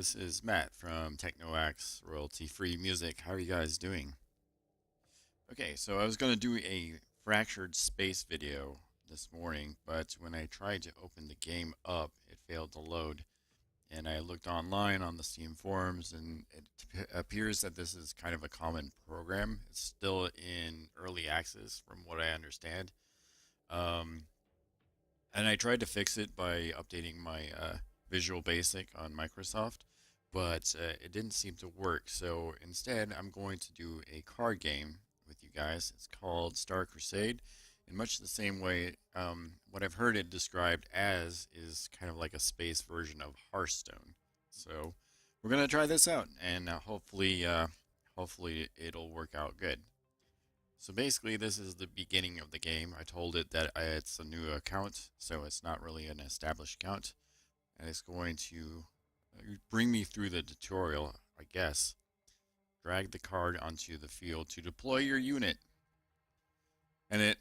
this is Matt from TeknoAXE Royalty Free Music. How are you guys doing? Okay, so I was going to do a fractured space video this morning, but when I tried to open the game up, it failed to load. And I looked online on the Steam forums, and it appears that this is kind of a common program. It's still in early access, from what I understand. Um, and I tried to fix it by updating my Visual Basic on Microsoft, but it didn't seem to work. So instead, I'm going to do a card game with you guys. It's called Star Crusade. In much the same way, what I've heard it described as is kind of like a space version of Hearthstone. So we're gonna try this out, and hopefully it'll work out good. So basically, this is the beginning of the game. I told it that it's a new account, so it's not really an established account, and it's going to bring me through the tutorial, I guess. Drag the card onto the field to deploy your unit, and it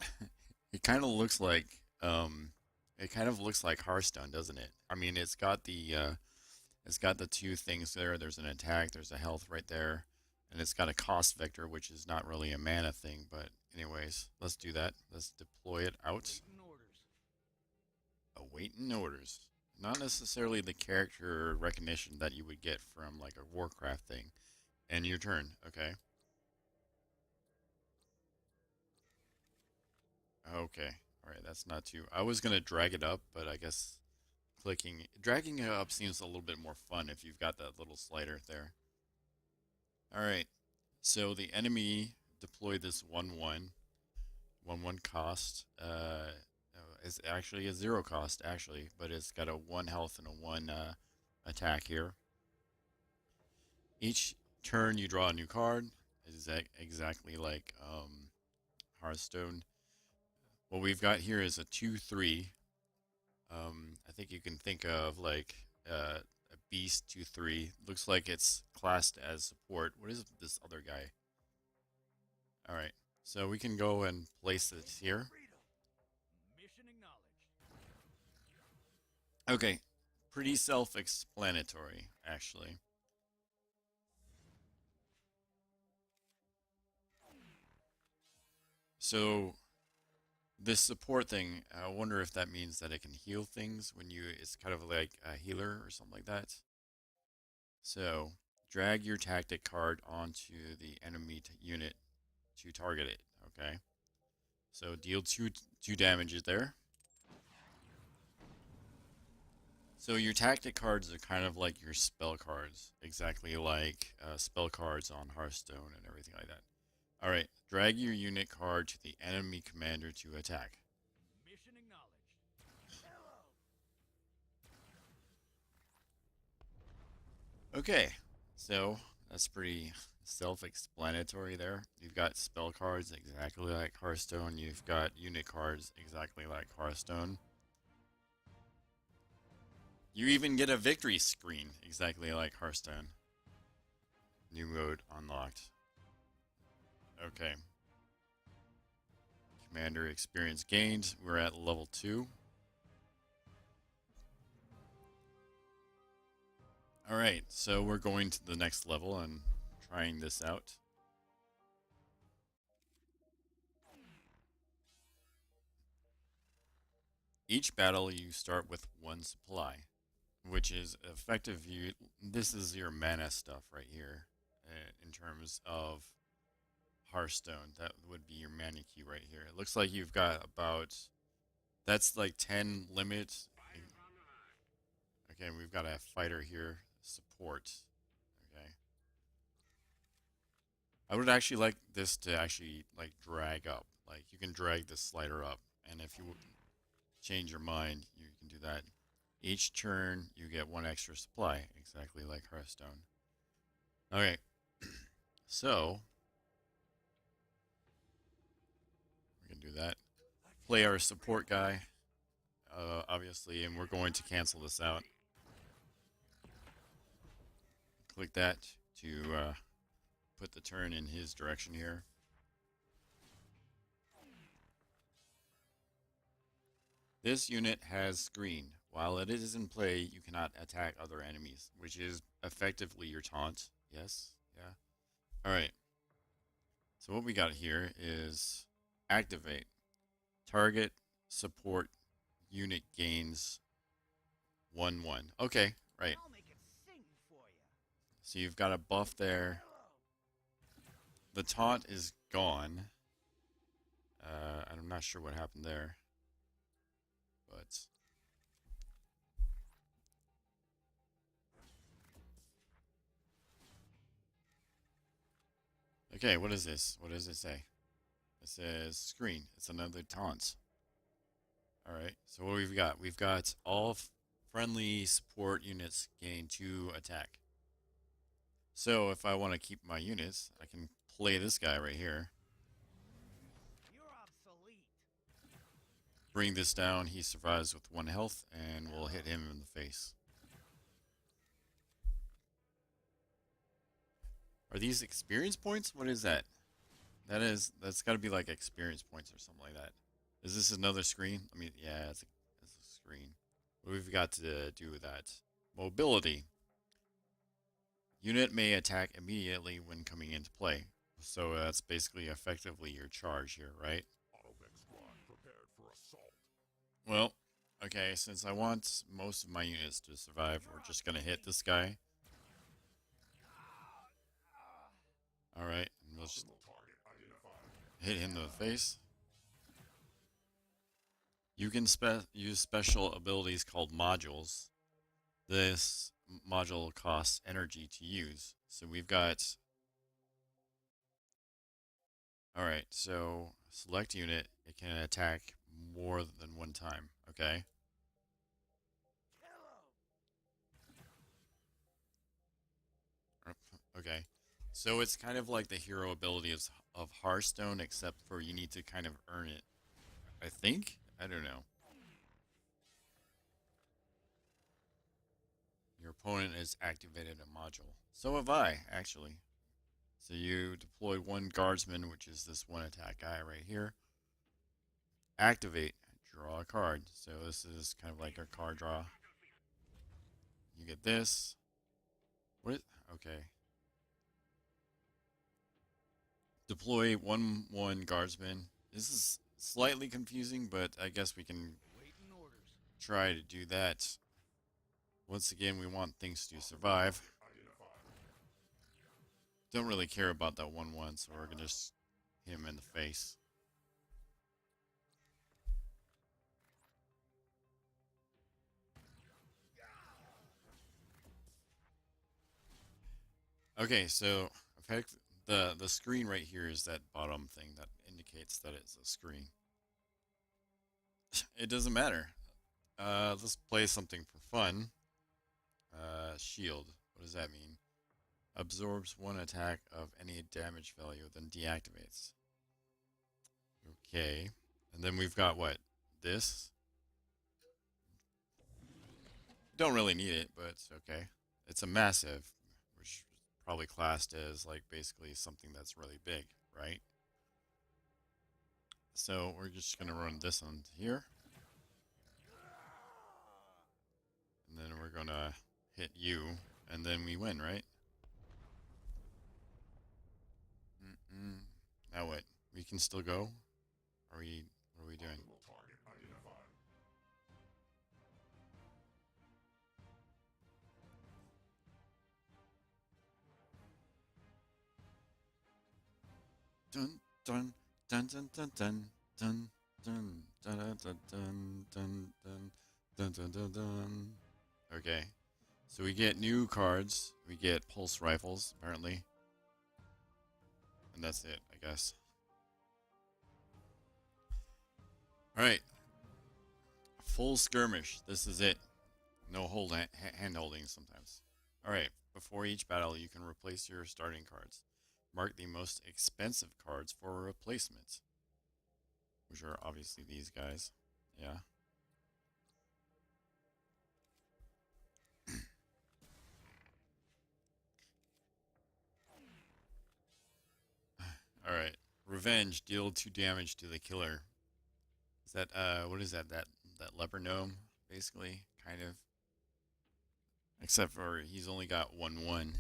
it kind of looks like Hearthstone, doesn't it? I mean, it's got the two things there. There's an attack, there's a health right there, and it's got a cost vector, which is not really a mana thing. But anyways, let's do that. Let's deploy it out. Awaiting orders. Not necessarily the character recognition that you would get from like a Warcraft thing. And your turn, okay. Okay. Alright, that's not too... I was going to drag it up, but I guess dragging it up seems a little bit more fun if you've got that little slider there. Alright, so the enemy deployed this 1/1 cost. It's actually a 0 cost, actually, but it's got a 1 health and a 1 attack here. Each turn you draw a new card, exactly like Hearthstone. What we've got here is a 2/3. I think you can think of like a beast 2/3. Looks like it's classed as support. What is this other guy? All right, so we can go and place it here. Okay, pretty self-explanatory, actually. So this support thing, I wonder if that means that it can heal things when it's kind of like a healer or something like that. So drag your tactic card onto the enemy unit to target it, okay? So deal two damages there. So your tactic cards are kind of like your spell cards, exactly like spell cards on Hearthstone and everything like that. Alright, drag your unit card to the enemy commander to attack. Mission acknowledged. Okay, so that's pretty self-explanatory there. You've got spell cards exactly like Hearthstone. You've got unit cards exactly like Hearthstone. You even get a victory screen exactly like Hearthstone. New mode unlocked. Okay. Commander experience gained. We're at level 2. Alright, so we're going to the next level and trying this out. Each battle you start with 1 supply, which is effective. This is your mana stuff right here in terms of Hearthstone. That would be your mana key right here. It looks like you've got about, that's like 10 limit. Okay, we've got a fighter here, support. Okay. I would actually like this to actually like drag up. Like you can drag this slider up, and if you change your mind, you can do that. Each turn you get 1 extra supply, exactly like Hearthstone. Okay, so we can do that. Play our support guy, obviously, and we're going to cancel this out. Click that to put the turn in his direction here. This unit has screen. while it is in play, you cannot attack other enemies, which is effectively your taunt. Yes? Yeah. Alright. So what we got here is activate. Target support unit gains 1/1. Okay, right. So you've got a buff there. The taunt is gone. I'm not sure what happened there. But okay, what is this? What does it say? It says screen. It's another taunt. Alright, so what we've got? We've got all friendly support units gain 2 attack. So if I want to keep my units, I can play this guy right here. You're obsolete. Bring this down, he survives with 1 health, and we'll hit him in the face. Are these experience points? What is that? That's got to be like experience points or something like that. Is this another screen? I mean, yeah, it's a screen. What we've got to do with that? Mobility. Unit may attack immediately when coming into play. So that's basically effectively your charge here, right? Prepared for assault. Well, okay, since I want most of my units to survive, we're just gonna hit this guy. Alright, and we'll just hit him in the face. You can use special abilities called modules. This module costs energy to use. So we've got... Alright, so select unit. It can attack more than 1 time. Okay. Okay. So it's kind of like the hero ability of Hearthstone, except for you need to kind of earn it. I think? I don't know. Your opponent has activated a module. So have I, actually. So you deploy 1 guardsman, which is this 1 attack guy right here. Activate. Draw a card. So this is kind of like a card draw. You get this. What is... Okay. Deploy 1/1 guardsman. This is slightly confusing, but I guess we can try to do that. Once again, we want things to survive. Don't really care about that 1/1, so we're gonna just hit him in the face. Okay, so the screen right here is that bottom thing that indicates that it's a screen. It doesn't matter. Let's play something for fun. Shield. What does that mean? Absorbs 1 attack of any damage value, then deactivates. Okay. And then we've got what? This? Don't really need it, but it's okay. It's a massive, which is probably classed as like basically something that's really big, right? So we're just gonna run this on here. And then we're gonna hit you, and then we win, right? Now what? We can still go? What are we doing? Dun dun dun dun dun dun dun dun dun dun dun dun dun dun dun dun dun. Okay. So we get new cards. We get pulse rifles, apparently. And that's it, I guess. Alright. Full skirmish. This is it. No hand holding sometimes. Alright. Before each battle, you can replace your starting cards. Mark the most expensive cards for replacement. Which are obviously these guys. Yeah. Alright. Revenge. Deal 2 damage to the killer. Is that, what is that? That leper gnome, basically? kind of. Except for he's only got 1-1.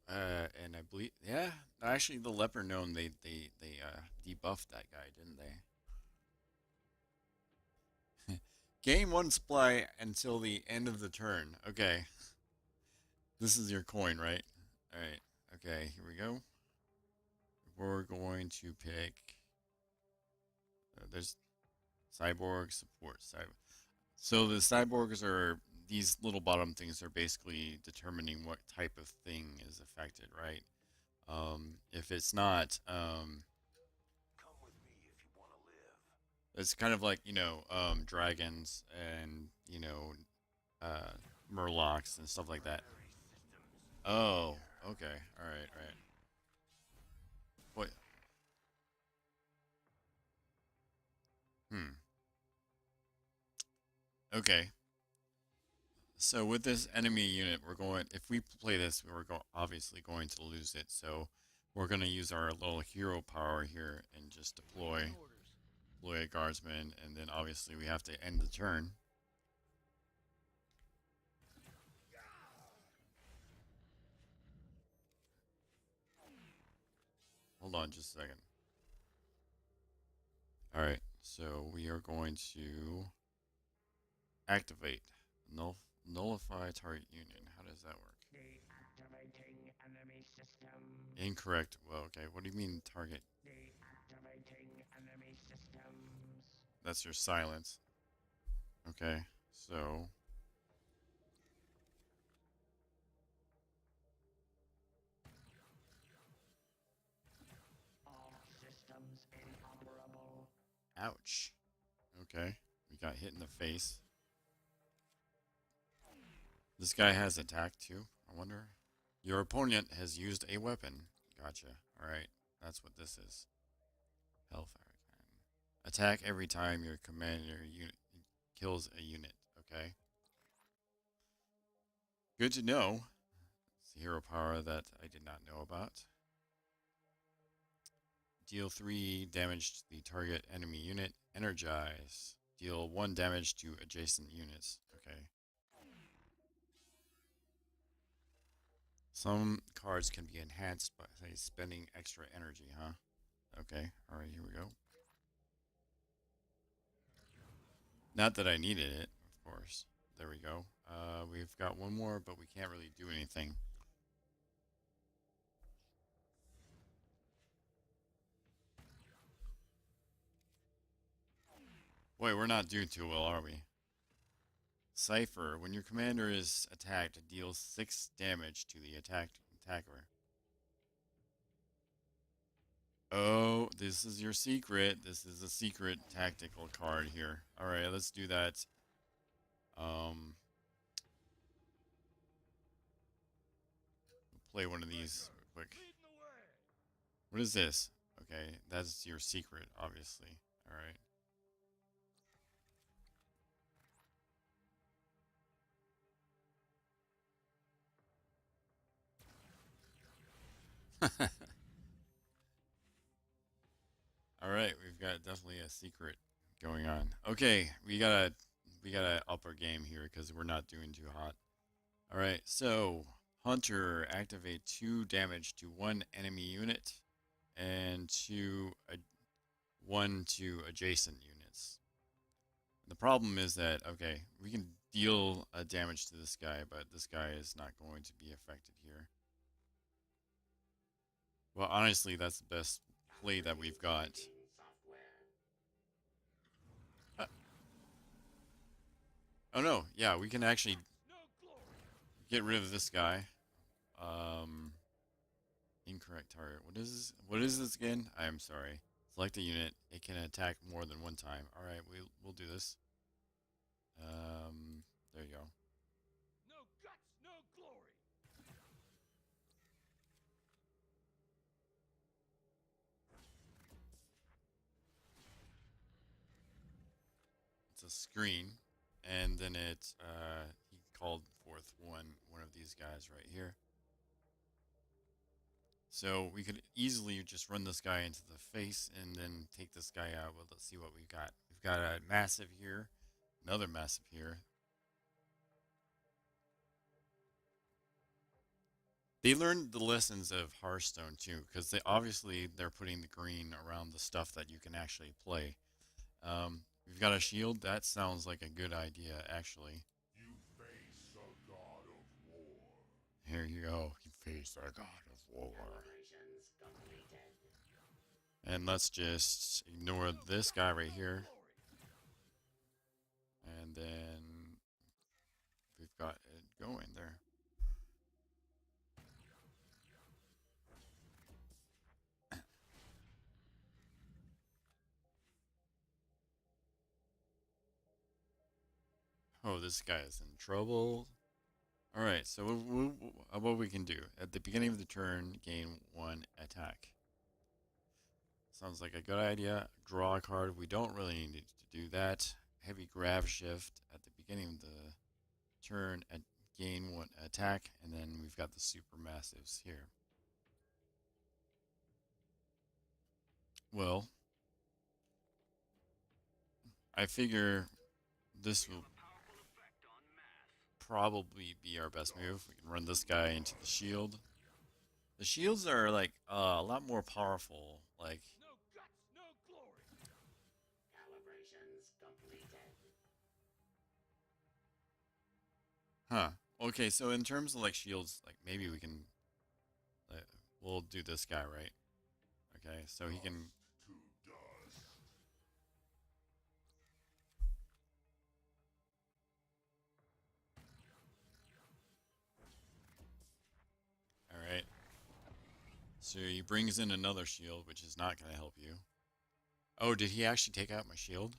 And I believe, yeah, actually the leper gnome, they debuffed that guy, didn't they? Gain 1 supply until the end of the turn. Okay. This is your coin, right? Alright. Okay, here we go. We're going to pick... there's cyborg support. So the cyborgs are... These little bottom things are basically determining what type of thing is affected, right? If it's not... Come with me if you want to live. it's kind of like, dragons and, murlocs and stuff like that. Oh, okay. Alright, alright. What? Okay. So with this enemy unit, if we play this, obviously going to lose it. So we're going to use our little hero power here and just deploy a guardsman, and then obviously we have to end the turn. Hold on just a second. Alright, so we are going to activate. Nullify target union. How does that work? Deactivating enemy systems. Incorrect. Well, okay. What do you mean target? Deactivating enemy systems. That's your silence. Okay, so... All systems inoperable. Ouch. Okay, we got hit in the face. This guy has attack too, I wonder. Your opponent has used a weapon. Gotcha. Alright, that's what this is. Hellfire cannon. Attack every time your commander unit kills a unit. Okay. Good to know. It's a hero power that I did not know about. Deal 3 damage to the target enemy unit. Energize. Deal 1 damage to adjacent units. Okay. Some cards can be enhanced by, say, spending extra energy, huh? Okay, alright, here we go. Not that I needed it, of course. There we go. We've got one more, but we can't really do anything. Boy, we're not doing too well, are we? Cypher. When your commander is attacked, it deals 6 damage to the attacker. Oh, this is your secret. This is a secret tactical card here. Alright, let's do that. Play one of these real quick. What is this? Okay, that's your secret, obviously. Alright. Alright, we've got definitely a secret going on. Okay, we gotta up our game here because we're not doing too hot. Alright, so Hunter, activate 2 damage to 1 enemy unit and 1 to adjacent units. The problem is that, okay, we can deal damage to this guy, but this guy is not going to be affected here. Well, honestly, that's the best play that we've got. Oh no, yeah, we can actually get rid of this guy. Incorrect target. What is this again? I am sorry. Select a unit. It can attack more than 1 time. Alright, we'll do this. There you go. No guts, no glory. It's a screen, and then he called forth one of these guys right here. So we could easily just run this guy into the face and then take this guy out. Well, let's see what we've got. We've got a massive here, another massive here. They learned the lessons of Hearthstone too, because they're putting the green around the stuff that you can actually play. We've got a shield. That sounds like a good idea, actually. You face a god of war. Here you go. You face our god of war. Calibrations completed. And let's just ignore No this guts, guy right no here. glory. And then we've got it going there. Oh, this guy is in trouble. All right, so what we can do at the beginning of the turn, gain one attack. Sounds like a good idea. Draw a card. We don't really need to do that. Heavy grab shift at the beginning of the turn and gain one attack, and then we've got the super massives here. Well, I figure this will probably be our best move. We can run this guy into the shield. The shields are like a lot more powerful. Like, No guts, no glory. Calibrations completed. huh? Okay, so in terms of like shields, like maybe we can, uh, we'll do this guy, right? Okay, so he can. To dust. All right. So he brings in another shield, which is not going to help you. Oh, did he actually take out my shield?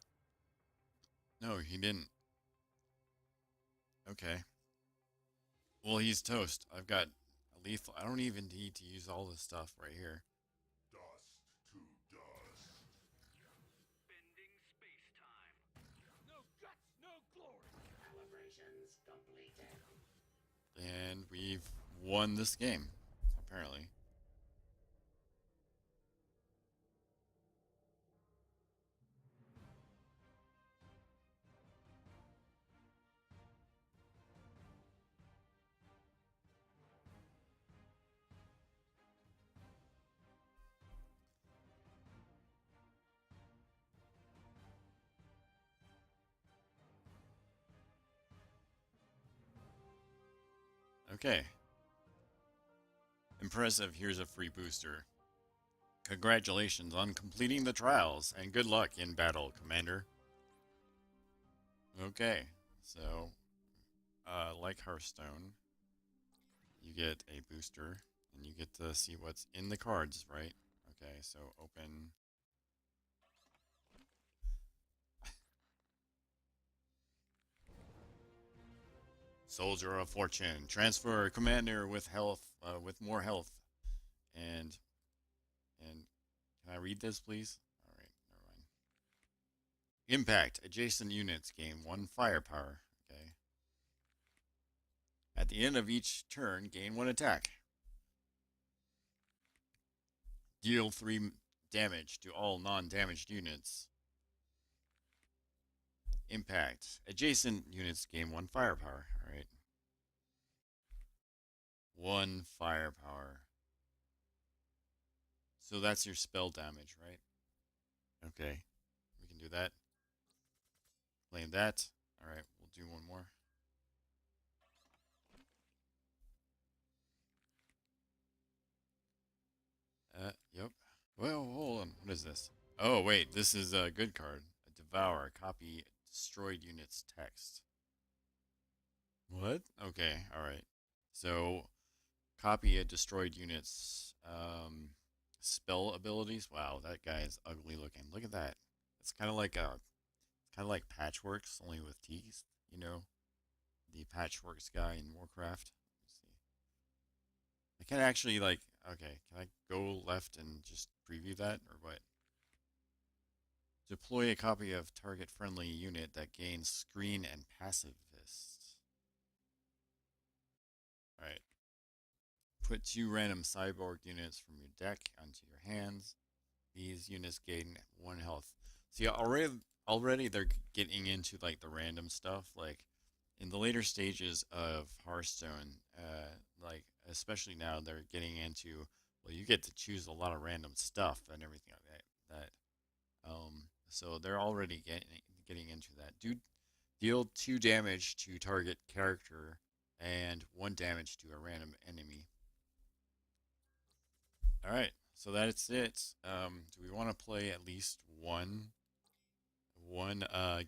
No, he didn't. Okay. Well, he's toast. I've got a lethal. I don't even need to use all this stuff right here. Dust to dust. Bending space time. No guts, no glory. Calibrations completed. And we've won this game, apparently. Okay. Impressive. Here's a free booster. Congratulations on completing the trials, and good luck in battle, Commander. Okay, so, like Hearthstone, you get a booster, and you get to see what's in the cards, right? Okay, so open. Soldier of Fortune. Transfer commander with health, with more health. And, and, can I read this, please? All right, never mind. Impact. Adjacent units gain one firepower. Okay. At the end of each turn, gain one attack. Deal 3 damage to all non-damaged units. Impact. Adjacent units gain one firepower. All right. One firepower. So that's your spell damage, right? Okay. We can do that. Claim that. All right. We'll do one more. Yep. Well, hold on. What is this? Oh, wait. This is a good card. A Devour. Copy destroyed units text. What? Okay. All right. So, copy a destroyed unit's spell abilities. Wow, that guy is ugly looking. Look at that. It's kind of like Patchworks, only with teeth. You know, the Patchworks guy in Warcraft. Let's see. I can actually like. Okay, can I go left and just preview that or what? Deploy a copy of target friendly unit that gains screen and pacifist. All right. Put 2 random cyborg units from your deck onto your hands. These units gain 1 health. See, already they're getting into like the random stuff. Like in the later stages of Hearthstone, like especially now, they're getting into, well, you get to choose a lot of random stuff and everything like that. So they're already getting into that. Deal 2 damage to target character and 1 damage to a random enemy. All right, so that's it. Do we want to play at least one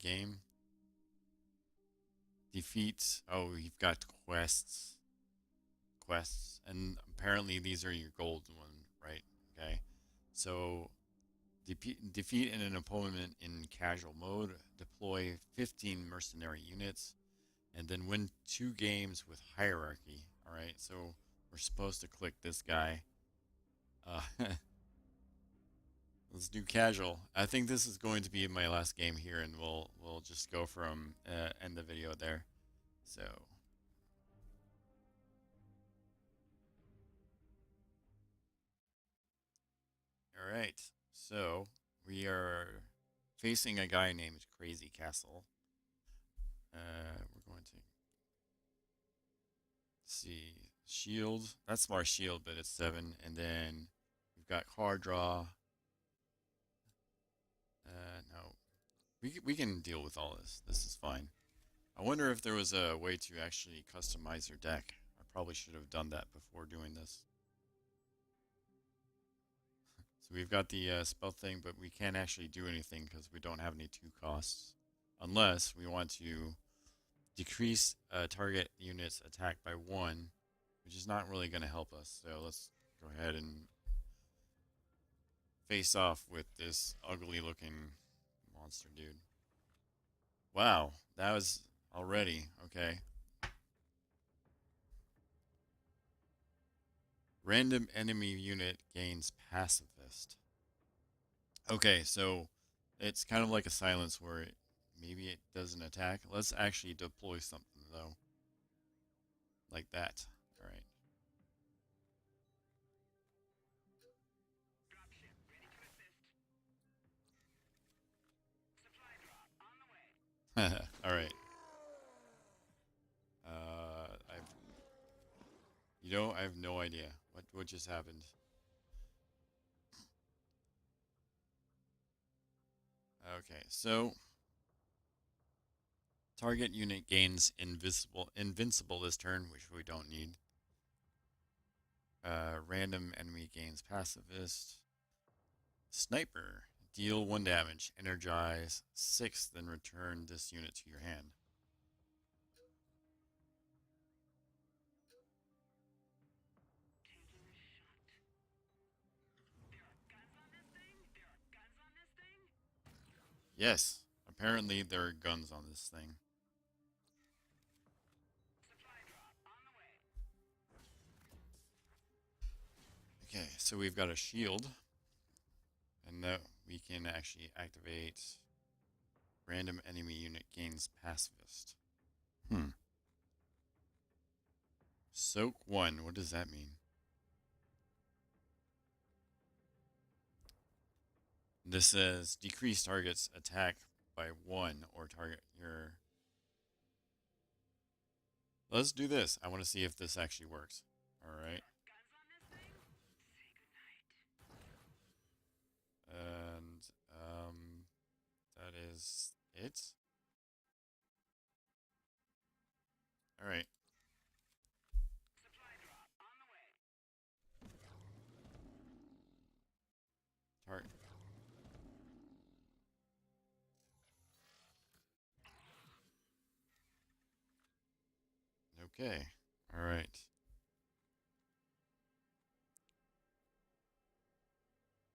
game? Defeat. Oh, you've got quests, and apparently these are your gold one, right? Okay, so defeat an opponent in casual mode. Deploy 15 mercenary units, and then win 2 games with hierarchy. All right, so we're supposed to click this guy. Let's do casual. I think this is going to be my last game here, and we'll just go from end the video there. So, all right. So we are facing a guy named Crazy Castle. We're going to see shield. That's our shield, but it's 7. And then we've got card draw. No, we can deal with all this. This is fine. I wonder if there was a way to actually customize your deck. I probably should have done that before doing this. So we've got the spell thing, but we can't actually do anything because we don't have any 2 costs. Unless we want to decrease target unit's attack by 1, which is not really going to help us. So let's go ahead and face off with this ugly looking monster dude. Wow, that was already okay. Random enemy unit gains pacifist. Okay, so it's kind of like a silence where maybe it doesn't attack. Let's actually deploy something though. Like that. Alright. Dropship ready to assist. Supply drop on the way. Alright. I've I have no idea what just happened. Okay, so target unit gains invincible this turn, which we don't need. Random enemy gains pacifist. Sniper. Deal 1 damage. Energize 6, then return this unit to your hand. Taking a shot. There are guns on this thing? There are guns on this thing? Yes, apparently there are guns on this thing. Supply drop on the way. Okay, so we've got a shield. And that we can actually activate random enemy unit gains pacifist. Soak 1, what does that mean? This says decrease target's attack by 1 or target your... Let's do this. I want to see if this actually works. Alright. Guns on this thing? Say goodnight. And, that is it. Alright. Supply drop on the way. Target. Okay. Alright.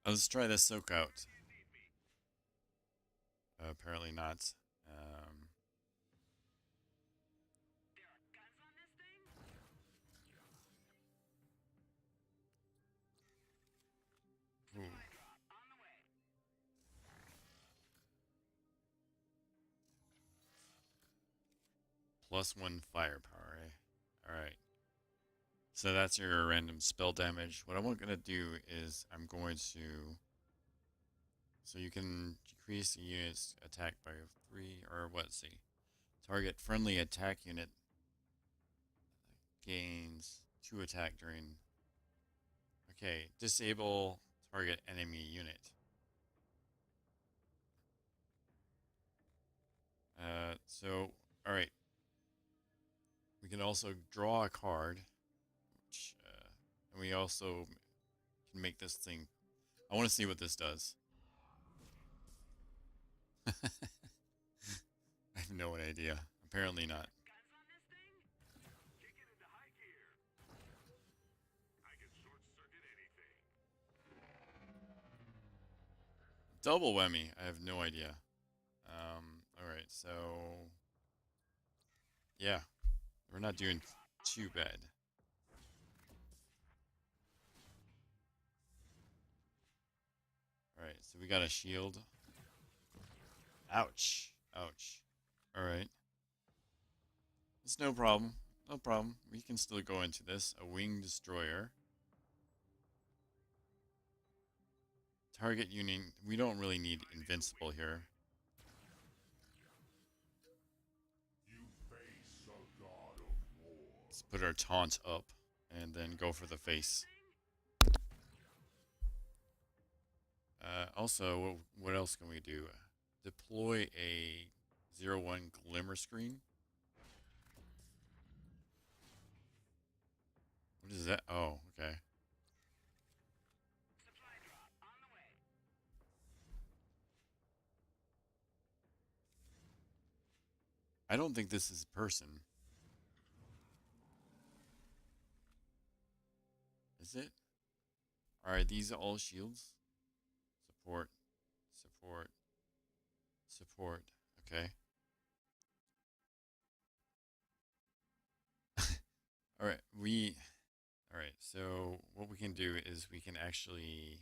Let's try this soak out. Apparently not. There are guns on this thing? Ooh. Supply drop on the way. +1 firepower, eh? Alright. So that's your random spell damage. What I'm going to do is I'm going to... So you can decrease the unit's attack by 3, or what, see. Target friendly attack unit gains 2 attack during. Okay, disable target enemy unit. So, alright. We can also draw a card, which, and we also can make this thing. I want to see what this does. I have no idea. Apparently not. Guns on this thing? Kick it into high gear. I can short circuit anything. Double whammy. I have no idea. Alright, so. Yeah. We're not doing too bad. Alright, so we got a shield. Ouch. Ouch. Alright. It's no problem. No problem. We can still go into this. A wing destroyer. Target unit. We don't really need invincible here. You face a god of war. Let's put our taunt up and then go for the face. Also, what else can we do? Deploy a 0-1 glimmer screen. What is that? Oh, okay. Supply drop on the way. I don't think this is a person. Is it? Are these all shields? Support. Support. Support. Okay. Alright, Alright, so what we can do is we can actually...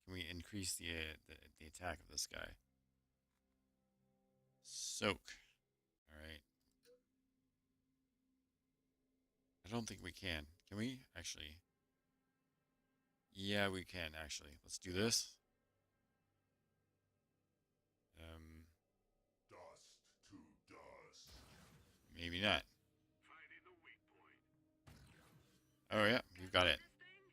Can we increase the attack of this guy? Soak. Alright. I don't think we can. Can we? Actually. Yeah, we can, actually. Let's do this. Dust to dust. Maybe not. Finding the weak point. Oh, yeah, you got it. This thing?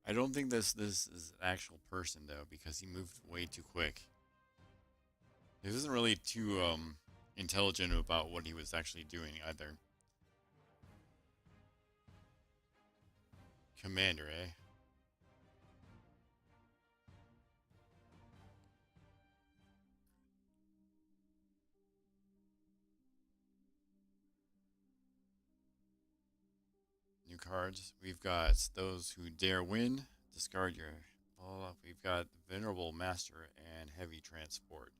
I don't think this is an actual person, though, because he moved way too quick. He wasn't really too intelligent about what he was actually doing either. Commander, eh? New cards. We've got those who dare win. Discard your. Oh, we've got Venerable Master and Heavy Transport.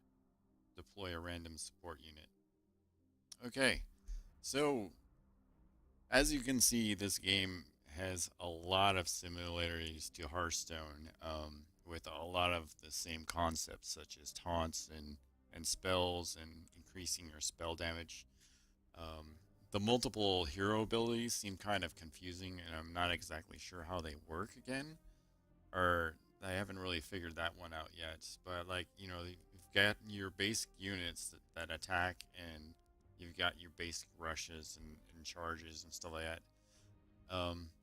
Deploy a random support unit. Okay, so as you can see, this game has a lot of similarities to Hearthstone, with a lot of the same concepts, such as taunts and spells and increasing your spell damage. The multiple hero abilities seem kind of confusing, and I'm not exactly sure how they work again, or I haven't really figured that one out yet. But like, you know, you've got your basic units that attack, and you've got your basic rushes and charges and stuff like that.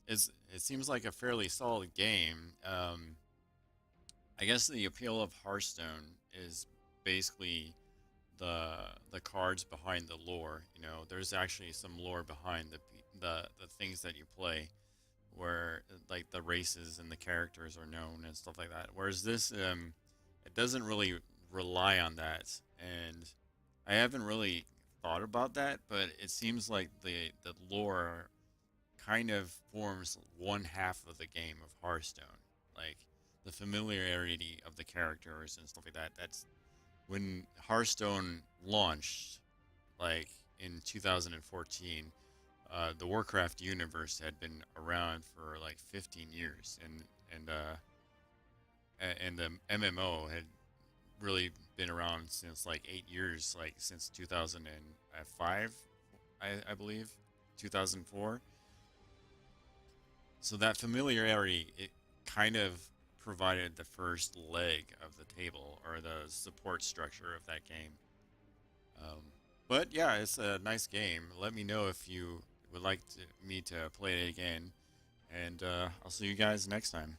It seems like a fairly solid game. I guess the appeal of Hearthstone is basically the cards behind the lore. You know, there's actually some lore behind the things that you play, where like the races and the characters are known and stuff like that. Whereas this, it doesn't really rely on that, and I haven't really thought about that, but it seems like the lore kind of forms one half of the game of Hearthstone, like the familiarity of the characters and stuff like that. That's when Hearthstone launched, like in 2014. The Warcraft universe had been around for like 15 years, and the MMO had really been around since like 8 years, like since 2005, I believe, 2004. So that familiarity, it kind of provided the first leg of the table or the support structure of that game. But yeah, it's a nice game. Let me know if you would like me to play it again, and I'll see you guys next time.